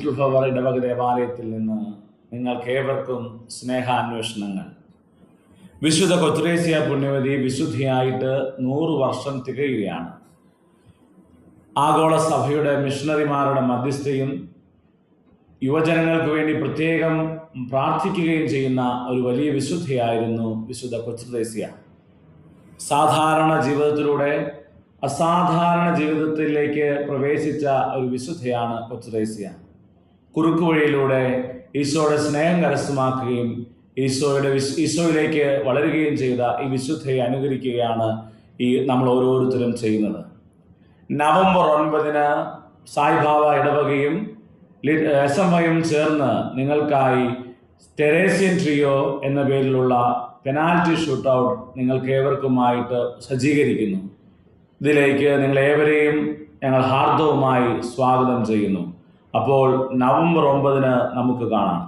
Little flower ഇടവക ദേവാലയത്തിൽ നിന്ന് നിങ്ങൾക്കേവർക്കും സ്നേഹാന്വേഷണങ്ങൾ. വിശുദ്ധ കൊത്രേസ്യ പുണ്യവതി വിശുദ്ധിയായിട്ട് 100 വർഷം തികയുകയാണ്. ആഗോള സഭയുടെ മിഷണറിമാരുടെ മധ്യസ്ഥയും യുവജനങ്ങൾക്ക് വേണ്ടി പ്രത്യേകം പ്രാർത്ഥിക്കുകയും ചെയ്യുന്ന ഒരു വലിയ വിശുദ്ധിയായിരുന്നു വിശുദ്ധ കൊത്രേസ്യ. സാധാരണ ജീവിതത്തിലൂടെ അസാധാരണ ജീവിതത്തിലേക്ക് പ്രവേശിച്ച ഒരു വിശുദ്ധയാണ് കൊത്രേസ്യ. കുറുക്കുവഴിയിലൂടെ ഈശോയുടെ സ്നേഹം കരസ്ഥമാക്കുകയും ഈശോയിലേക്ക് വളരുകയും ചെയ്ത ഈ വിശുദ്ധയെ അനുകരിക്കുകയാണ് നമ്മൾ ഓരോരുത്തരും ചെയ്യുന്നത്. നവംബർ 9 സായിബാബ ഇടവകയും SMYയും ചേർന്ന് നിങ്ങൾക്കായി തെരേസ്യൻ ട്രിയോ എന്ന പേരിലുള്ള പെനാൽറ്റി ഷൂട്ട് ഔട്ട് നിങ്ങൾക്ക് ഏവർക്കുമായിട്ട് സജ്ജീകരിക്കുന്നു. ഇതിലേക്ക് നിങ്ങളേവരെയും ഞങ്ങൾ ഹാർദവുമായി സ്വാഗതം ചെയ്യുന്നു. അപ്പോൾ നവംബർ 9 നമുക്ക് കാണാം.